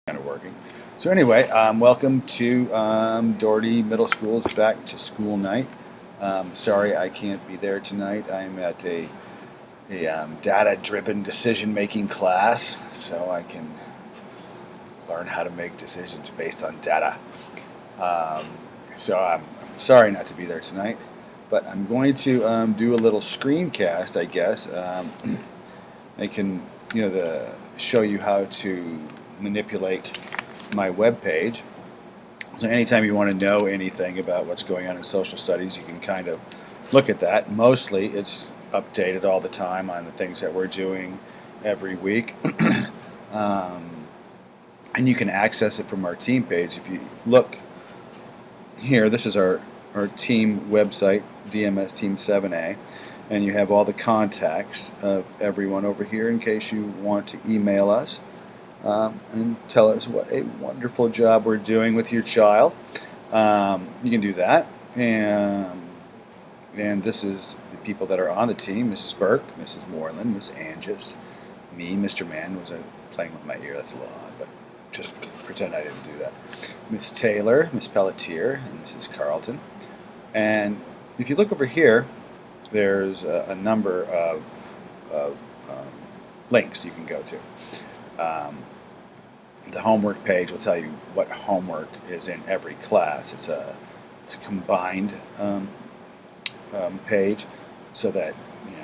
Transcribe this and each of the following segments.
kind of working. So anyway, welcome to Doherty Middle School's back to school night. Sorry I can't be there tonight. I'm at a data-driven decision-making class, so I can learn how to make decisions based on data. Um, so I'm sorry not to be there tonight, but I'm going to do a little screencast, I guess. I can, show you how to manipulate my web page. So anytime you want to know anything about what's going on in social studies, you can kind of look at that. Mostly it's updated all the time on the things that we're doing every week. And you can access it from our team page. If you look here, this is our team website, DMS Team 7A, and you have all the contacts of everyone over here in case you want to email us and tell us what a wonderful job we're doing with your child. You can do that. And this is the people that are on the team: Mrs. Burke, Mrs. Moreland, Miss Angus, me, Mr. Mann. Was I playing with my ear? That's a little odd, but just pretend I didn't do that. Miss Taylor, Miss Pelletier, and Mrs. Carlton. And if you look over here, there's a number of links you can go to. The homework page will tell you what homework is in every class. It's a combined page, so that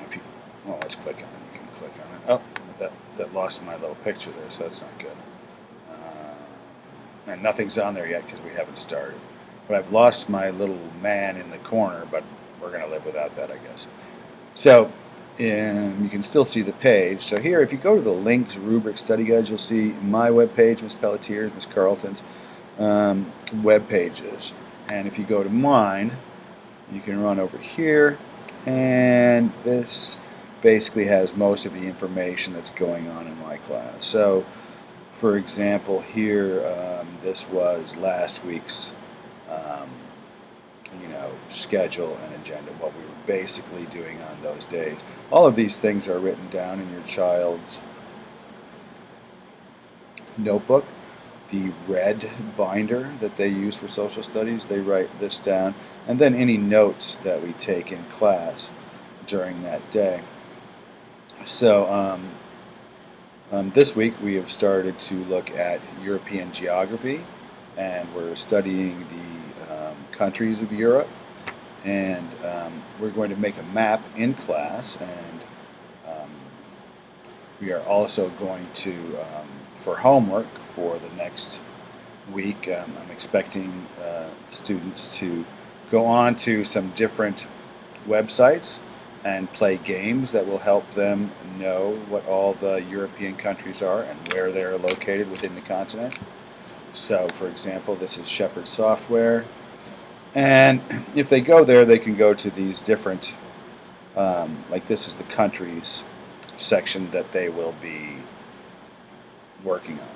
if you let's click on it. You can click on it. Oh, that lost my little picture there, so that's not good. And nothing's on there yet because we haven't started. But I've lost my little man in the corner, but we're going to live without that, I guess. So you can still see the page. So here, if you go to the links, rubric, study guides, you'll see my web page, Miss Pelletier's, Miss Carlton's web pages. And if you go to mine, you can run over here, and this basically has most of the information that's going on in my class. So, for example, here, this was last week's schedule and agenda, what we were basically doing on those days. All of these things are written down in your child's notebook. The red binder that they use for social studies, they write this down, and then any notes that we take in class during that day. So this week we have started to look at European geography, and we're studying the countries of Europe, and we're going to make a map in class, and we are also going to, for homework for the next week, I'm expecting students to go on to some different websites and play games that will help them know what all the European countries are and where they're located within the continent. So, for example, this is Shepherd Software. And if they go there, they can go to these different, like this is the countries section that they will be working on.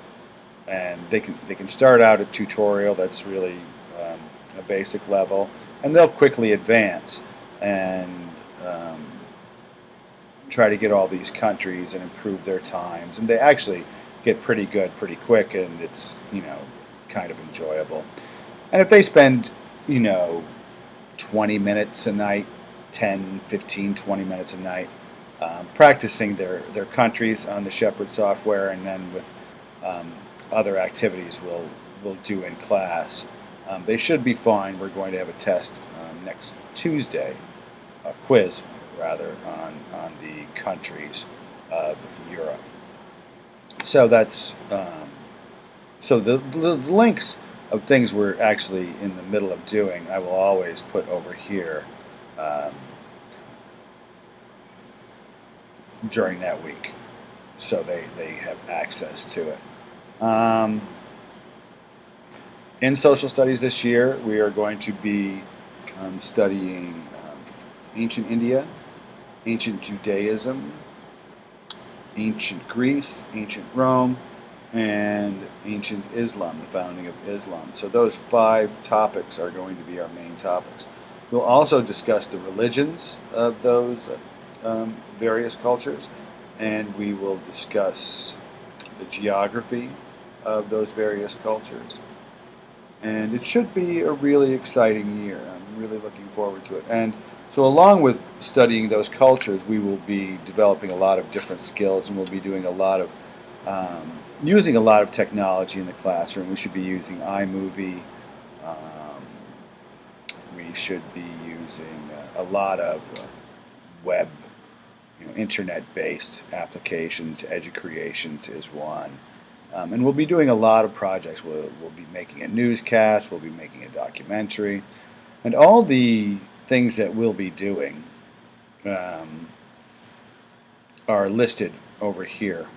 And they can start out a tutorial that's really a basic level, and they'll quickly advance and try to get all these countries and improve their times. And they actually get pretty good pretty quick, and it's kind of enjoyable. And if they spend 20 minutes a night, 10, 15, 20 minutes a night, practicing their countries on the Shepherd software, and then with other activities we'll do in class, they should be fine. We're going to have a test next Tuesday, a quiz rather, on the countries of Europe. So that's so the links of things we're actually in the middle of doing, I will always put over here during that week, so they have access to it. In social studies this year, we are going to be studying ancient India, ancient Judaism, ancient Greece, ancient Rome, and ancient Islam, the founding of Islam. So those 5 topics are going to be our main topics. We'll also discuss the religions of those various cultures, and we will discuss the geography of those various cultures. And it should be a really exciting year. I'm really looking forward to it. And so, along with studying those cultures, we will be developing a lot of different skills, and we'll be doing a lot of using a lot of technology in the classroom. We should be using iMovie. Um, we should be using a lot of web, internet-based applications. EduCreations is one. And we'll be doing a lot of projects. We'll be making a newscast, we'll be making a documentary, and all the things that we'll be doing um, are listed over here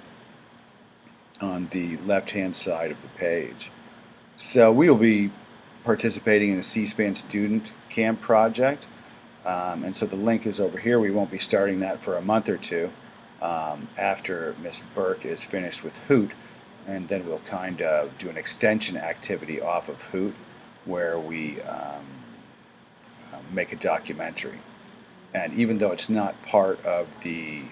on the left-hand side of the page. So we will be participating in a C-SPAN student camp project, and so the link is over here. We won't be starting that for a month or two after Miss Burke is finished with Hoot. And then we'll kind of do an extension activity off of Hoot where we make a documentary. And even though it's not part of the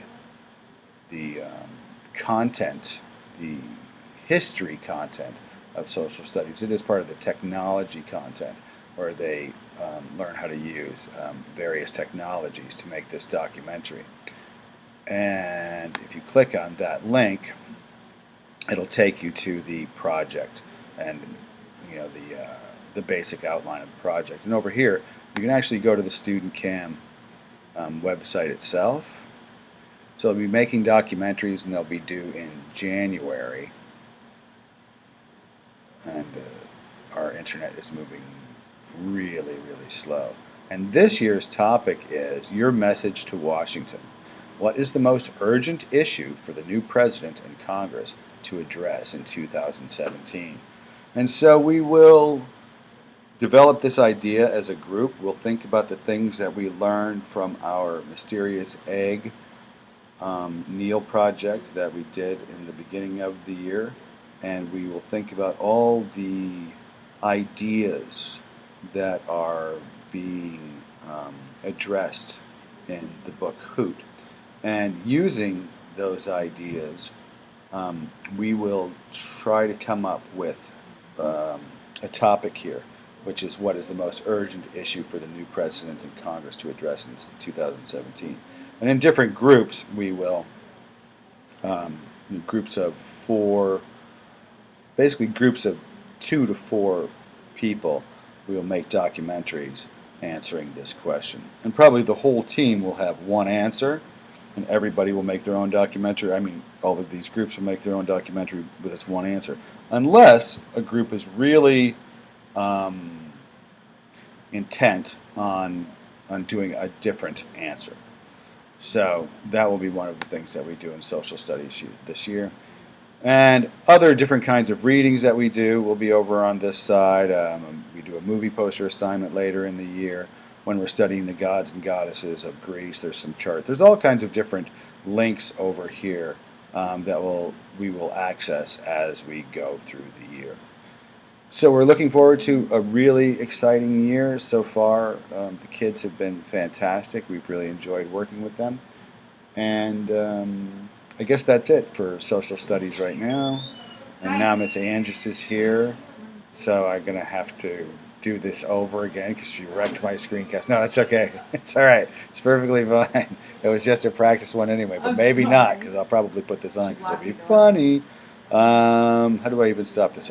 content, the history content of social studies, it is part of the technology content where they learn how to use various technologies to make this documentary. And if you click on that link, it'll take you to the project and the basic outline of the project. And over here, you can actually go to the StudentCam website itself. So they'll be making documentaries, and they'll be due in January. And our internet is moving really, really slow. And this year's topic is Your Message to Washington. What is the most urgent issue for the new president and Congress to address in 2017? And so we will develop this idea as a group. We'll think about the things that we learned from our Mysterious Egg Neil project that we did in the beginning of the year, and we will think about all the ideas that are being addressed in the book Hoot. And using those ideas, we will try to come up with a topic here, which is what is the most urgent issue for the new president and Congress to address in 2017. And in different groups, we will, groups of four, basically groups of 2 to 4 people, we will make documentaries answering this question. And probably the whole team will have one answer, and everybody will make their own documentary. I mean, all of these groups will make their own documentary with its one answer, unless a group is really intent on doing a different answer. So that will be one of the things that we do in social studies this year. And other different kinds of readings that we do will be over on this side. We do a movie poster assignment later in the year when we're studying the gods and goddesses of Greece. There's some chart. There's all kinds of different links over here that we will access as we go through the year. So we're looking forward to a really exciting year so far. The kids have been fantastic. We've really enjoyed working with them. And I guess that's it for social studies right now. And now Miss Andrus is here, so I'm going to have to do this over again because she wrecked my screencast. No, that's okay. It's all right. It's perfectly fine. It was just a practice one anyway, but maybe not because I'll probably put this on because it'll be funny. How do I even stop this?